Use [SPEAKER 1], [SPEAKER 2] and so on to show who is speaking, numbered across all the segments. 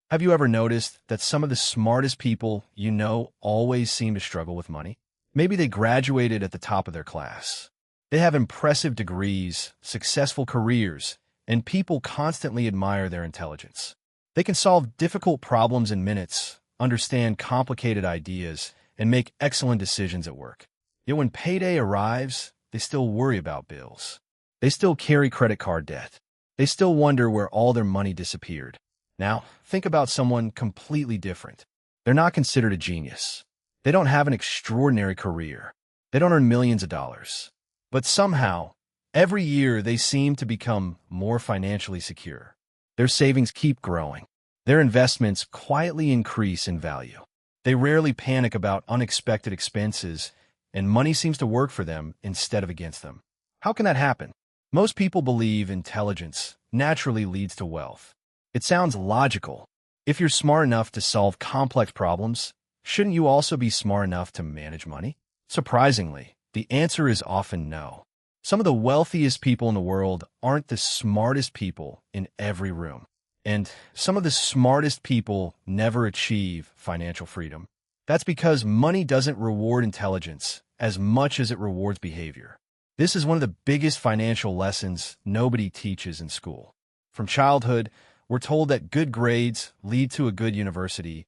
[SPEAKER 1] Have you ever noticed that some of the smartest people you know always seem to struggle with money? Maybe they graduated at the top of their class. They have impressive degrees, successful careers, and people constantly admire their intelligence. They can solve difficult problems in minutes, understand complicated ideas, and make excellent decisions at work. Yet when payday arrives, they still worry about bills. They still carry credit card debt. They still wonder where all their money disappeared. Now, think about someone completely different. They're not considered a genius. They don't have an extraordinary career. They don't earn millions of dollars. But somehow, every year they seem to become more financially secure. Their savings keep growing. Their investments quietly increase in value. They rarely panic about unexpected expenses, and money seems to work for them instead of against them. How can that happen? Most people believe intelligence naturally leads to wealth. It sounds logical. If you're smart enough to solve complex problems, shouldn't you also be smart enough to manage money? Surprisingly, the answer is often no. Some of the wealthiest people in the world aren't the smartest people in every room. And some of the smartest people never achieve financial freedom. That's because money doesn't reward intelligence as much as it rewards behavior. This is one of the biggest financial lessons nobody teaches in school. From childhood, we're told that good grades lead to a good university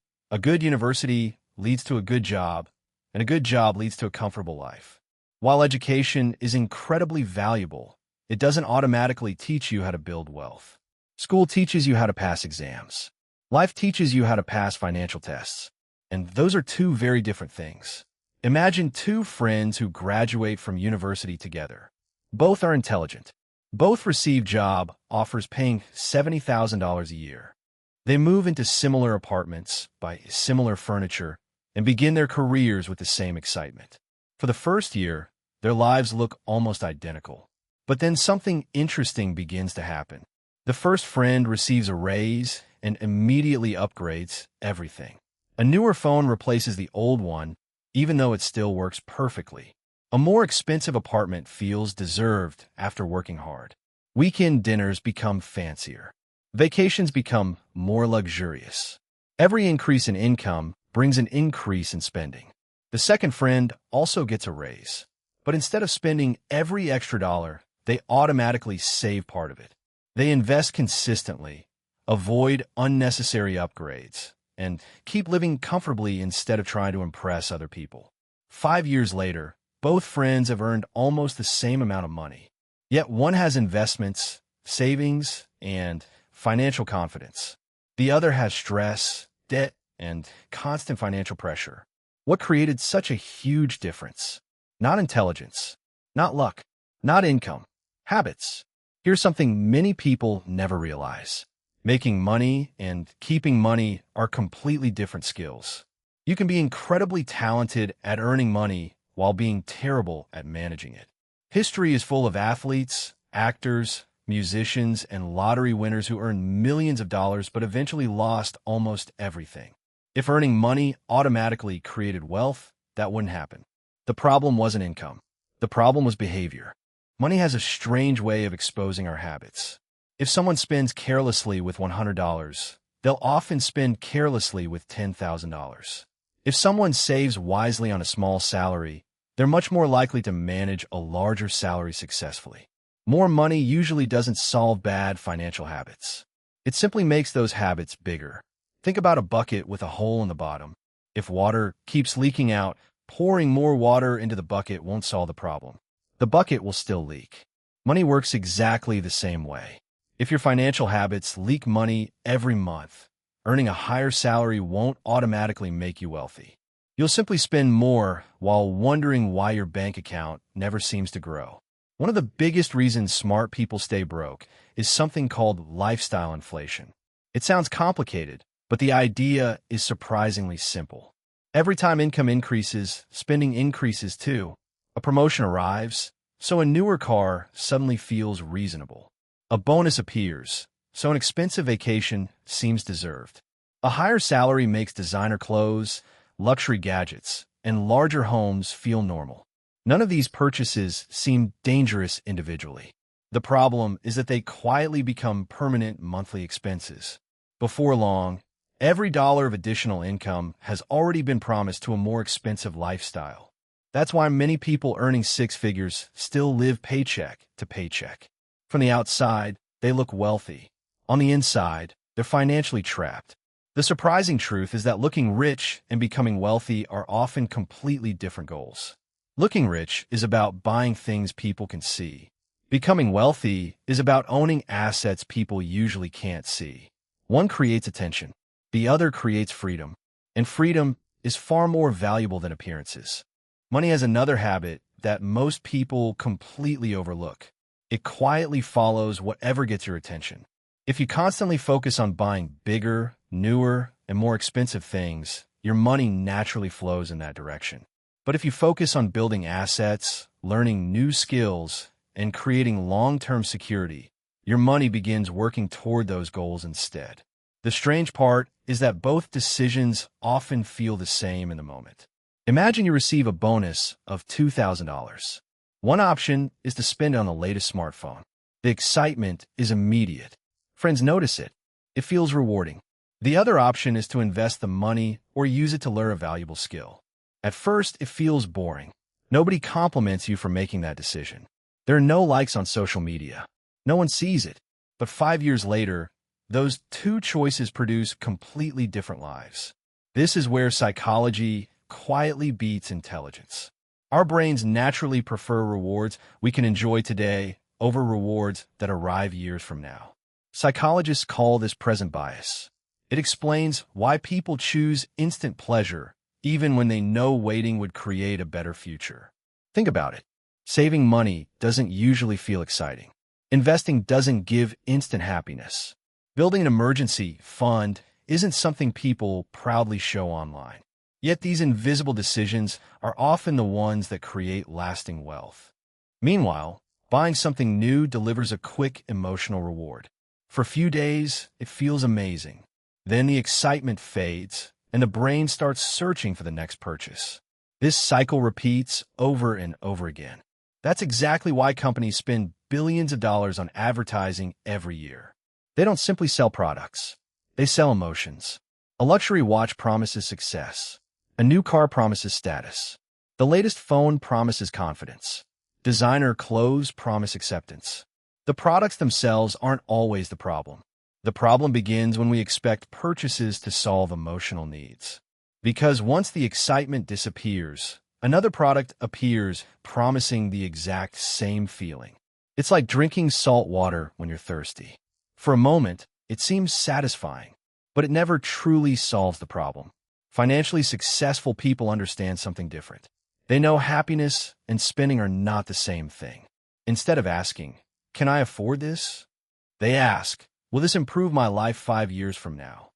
[SPEAKER 1] leads to a good job, and a good job leads to a comfortable life. While education is incredibly valuable, it doesn't automatically teach you how to build wealth. School teaches you how to pass exams. Life teaches you how to pass financial tests. And those are two very different things. Imagine two friends who graduate from university together. Both are intelligent. Both receive job offers paying $70,000 a year. They move into similar apartments, buy similar furniture, and begin their careers with the same excitement. For the first year, their lives look almost identical. But then something interesting begins to happen. The first friend receives a raise and immediately upgrades everything. A newer phone replaces the old one, even though it still works perfectly. A more expensive apartment feels deserved after working hard. Weekend dinners become fancier. Vacations become more luxurious. Every increase in income brings an increase in spending. The second friend also gets a raise. But instead of spending every extra dollar, they automatically save part of it. They invest consistently, avoid unnecessary upgrades, and keep living comfortably instead of trying to impress other people. 5 years later, both friends have earned almost the same amount of money. Yet one has investments, savings, and financial confidence. The other has stress, debt, and constant financial pressure. What created such a huge difference? Not intelligence, not luck, not income, habits. Here's something many people never realize. Making money and keeping money are completely different skills. You can be incredibly talented at earning money while being terrible at managing it. History is full of athletes, actors, musicians, and lottery winners who earned millions of dollars but eventually lost almost everything. If earning money automatically created wealth, that wouldn't happen. The problem wasn't income. The problem was behavior. Money has a strange way of exposing our habits. If someone spends carelessly with $100, they'll often spend carelessly with $10,000. If someone saves wisely on a small salary, they're much more likely to manage a larger salary successfully. More money usually doesn't solve bad financial habits. It simply makes those habits bigger. Think about a bucket with a hole in the bottom. If water keeps leaking out, pouring more water into the bucket won't solve the problem. The bucket will still leak. Money works exactly the same way. If your financial habits leak money every month, earning a higher salary won't automatically make you wealthy. You'll simply spend more while wondering why your bank account never seems to grow. One of the biggest reasons smart people stay broke is something called lifestyle inflation. It sounds complicated, but the idea is surprisingly simple. Every time income increases, spending increases too. A promotion arrives, so a newer car suddenly feels reasonable. A bonus appears, so an expensive vacation seems deserved. A higher salary makes designer clothes, luxury gadgets, and larger homes feel normal. None of these purchases seem dangerous individually. The problem is that they quietly become permanent monthly expenses. Before long, Every dollar of additional income has already been promised to a more expensive lifestyle. That's why many people earning six figures still live paycheck to paycheck. From the outside, they look wealthy. On the inside, they're financially trapped. The surprising truth is that looking rich and becoming wealthy are often completely different goals. Looking rich is about buying things people can see. Becoming wealthy is about owning assets people usually can't see. One creates attention, the other creates freedom, and freedom is far more valuable than appearances. Money has another habit that most people completely overlook. It quietly follows whatever gets your attention. If you constantly focus on buying bigger, newer, and more expensive things, your money naturally flows in that direction. But if you focus on building assets, learning new skills, and creating long-term security, your money begins working toward those goals instead. The strange part is that both decisions often feel the same in the moment. Imagine you receive a bonus of $2,000. One option is to spend it on the latest smartphone. The excitement is immediate. Friends notice it. It feels rewarding. The other option is to invest the money or use it to learn a valuable skill. At first, it feels boring. Nobody compliments you for making that decision. There are no likes on social media. No one sees it. But 5 years later, those two choices produce completely different lives. This is where psychology quietly beats intelligence. Our brains naturally prefer rewards we can enjoy today over rewards that arrive years from now. Psychologists call this present bias. It explains why people choose instant pleasure even when they know waiting would create a better future. Think about it. Saving money doesn't usually feel exciting. Investing doesn't give instant happiness. Building an emergency fund isn't something people proudly show online. Yet these invisible decisions are often the ones that create lasting wealth. Meanwhile, buying something new delivers a quick emotional reward. For a few days, it feels amazing. Then the excitement fades, and the brain starts searching for the next purchase. This cycle repeats over and over again. That's exactly why companies spend billions of dollars on advertising every year. They don't simply sell products. They sell emotions. A luxury watch promises success. A new car promises status. The latest phone promises confidence. Designer clothes promise acceptance. The products themselves aren't always the problem. The problem begins when we expect purchases to solve emotional needs. Because once the excitement disappears, another product appears promising the exact same feeling. It's like drinking salt water when you're thirsty. For a moment, it seems satisfying, but it never truly solves the problem. Financially successful people understand something different. They know happiness and spending are not the same thing. Instead of asking, "Can I afford this?" they ask, "Will this improve my life 5 years from now?"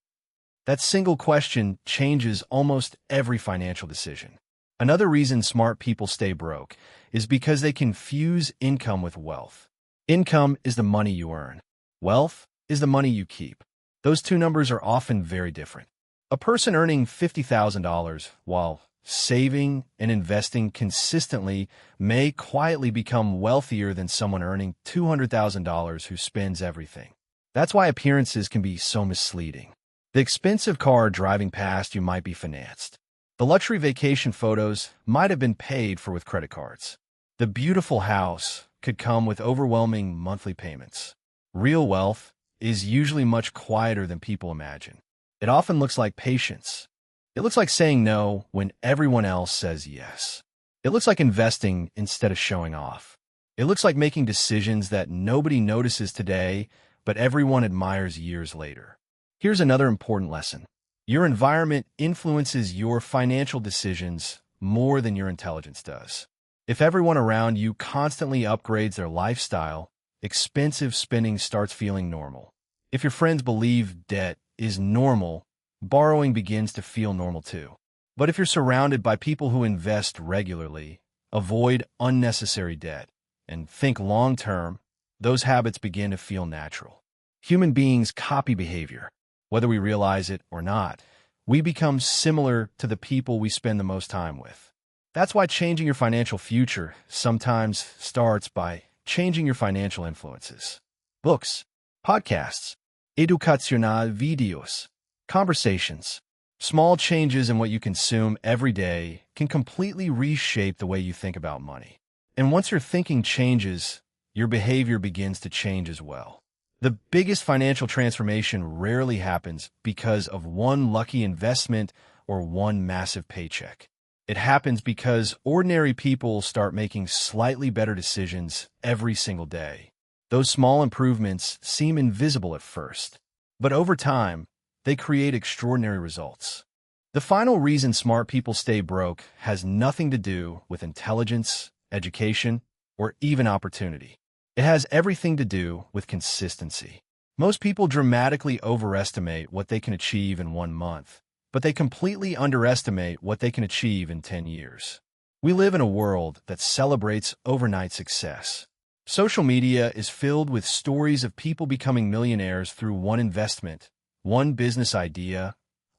[SPEAKER 1] That single question changes almost every financial decision. Another reason smart people stay broke is because they confuse income with wealth. Income is the money you earn. Wealth is the money you keep. Those two numbers are often very different. A person earning $50,000 while saving and investing consistently may quietly become wealthier than someone earning $200,000 who spends everything. That's why appearances can be so misleading. The expensive car driving past you might be financed. The luxury vacation photos might have been paid for with credit cards. The beautiful house could come with overwhelming monthly payments. Real wealth is usually much quieter than people imagine. It often looks like patience. It looks like saying no when everyone else says yes. It looks like investing instead of showing off. It looks like making decisions that nobody notices today, but everyone admires years later. Here's another important lesson. Your environment influences your financial decisions more than your intelligence does. If everyone around you constantly upgrades their lifestyle, expensive spending starts feeling normal. If your friends believe debt is normal, borrowing begins to feel normal too. But if you're surrounded by people who invest regularly, avoid unnecessary debt, and think long-term, those habits begin to feel natural. Human beings copy behavior. Whether we realize it or not, we become similar to the people we spend the most time with. That's why changing your financial future sometimes starts by changing your financial influences. Books, podcasts, educacional videos, Conversations. Small changes in what you consume every day can completely reshape the way you think about money. And once your thinking changes, your behavior begins to change as well. The biggest financial transformation rarely happens because of one lucky investment or one massive paycheck. It happens because ordinary people start making slightly better decisions every single day. Those small improvements seem invisible at first, but over time, they create extraordinary results. The final reason smart people stay broke has nothing to do with intelligence, education, or even opportunity. It has everything to do with consistency. Most people dramatically overestimate what they can achieve in 1 month, but they completely underestimate what they can achieve in 10 years. We live in a world that celebrates overnight success. Social media is filled with stories of people becoming millionaires through one investment, one business idea,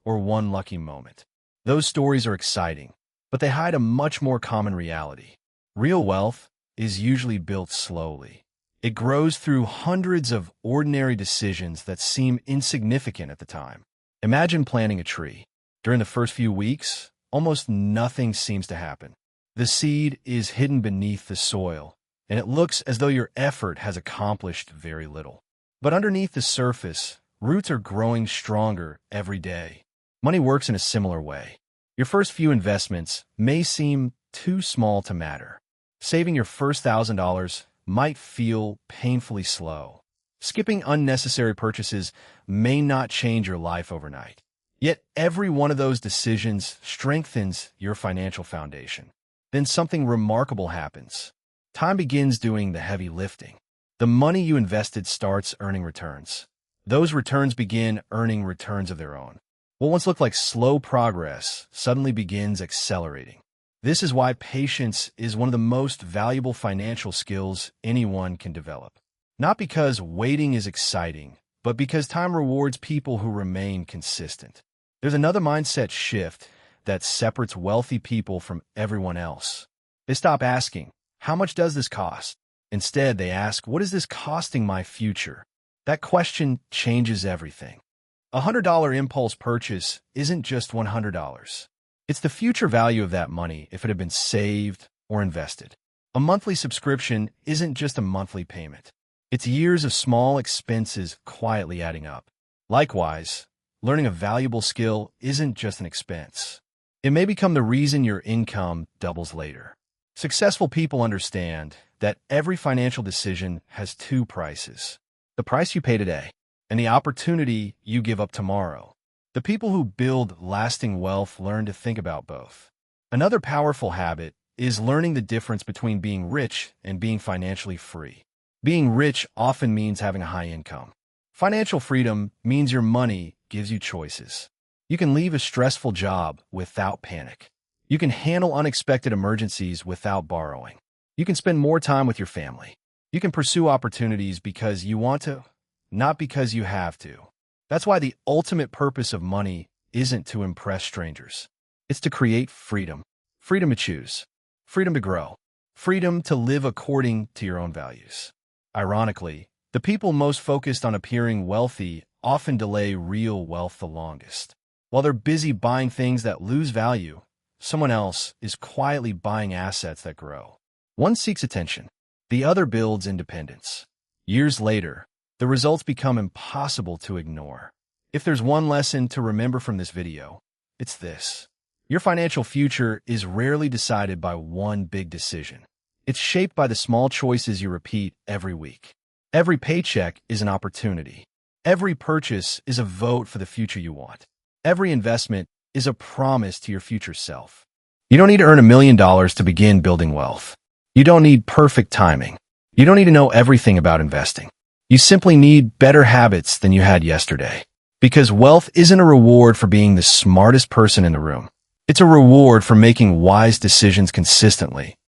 [SPEAKER 1] or one lucky moment. Those stories are exciting, but they hide a much more common reality. Real wealth is usually built slowly. It grows through hundreds of ordinary decisions that seem insignificant at the time. Imagine planting a tree. During the first few weeks, almost nothing seems to happen. The seed is hidden beneath the soil, and it looks as though your effort has accomplished very little. But underneath the surface, roots are growing stronger every day. Money works in a similar way. Your first few investments may seem too small to matter. Saving your first $1,000 might feel painfully slow. Skipping unnecessary purchases may not change your life overnight. Yet every one of those decisions strengthens your financial foundation. Then something remarkable happens. Time begins doing the heavy lifting. The money you invested starts earning returns. Those returns begin earning returns of their own. What once looked like slow progress suddenly begins accelerating. This is why patience is one of the most valuable financial skills anyone can develop. Not because waiting is exciting, but because time rewards people who remain consistent. There's another mindset shift that separates wealthy people from everyone else. They stop asking, "How much does this cost?" Instead, they ask, "What is this costing my future?" That question changes everything. A $100 impulse purchase isn't just $100. It's the future value of that money if it had been saved or invested. A monthly subscription isn't just a monthly payment. It's years of small expenses quietly adding up. Likewise, learning a valuable skill isn't just an expense. It may become the reason your income doubles later. Successful people understand that every financial decision has two prices: the price you pay today and the opportunity you give up tomorrow. The people who build lasting wealth learn to think about both. Another powerful habit is learning the difference between being rich and being financially free. Being rich often means having a high income. Financial freedom means your money gives you choices. You can leave a stressful job without panic. You can handle unexpected emergencies without borrowing. You can spend more time with your family. You can pursue opportunities because you want to, not because you have to. That's why the ultimate purpose of money isn't to impress strangers. It's to create freedom. Freedom to choose. Freedom to grow. Freedom to live according to your own values. Ironically, the people most focused on appearing wealthy often delay real wealth the longest. While they're busy buying things that lose value, someone else is quietly buying assets that grow. One seeks attention. The other builds independence. Years later, the results become impossible to ignore. If there's one lesson to remember from this video, it's this. Your financial future is rarely decided by one big decision. It's shaped by the small choices you repeat every week. Every paycheck is an opportunity. Every purchase is a vote for the future you want. Every investment is a promise to your future self. You don't need to earn $1 million to begin building wealth. You don't need perfect timing. You don't need to know everything about investing. You simply need better habits than you had yesterday. Because wealth isn't a reward for being the smartest person in the room. It's a reward for making wise decisions consistently,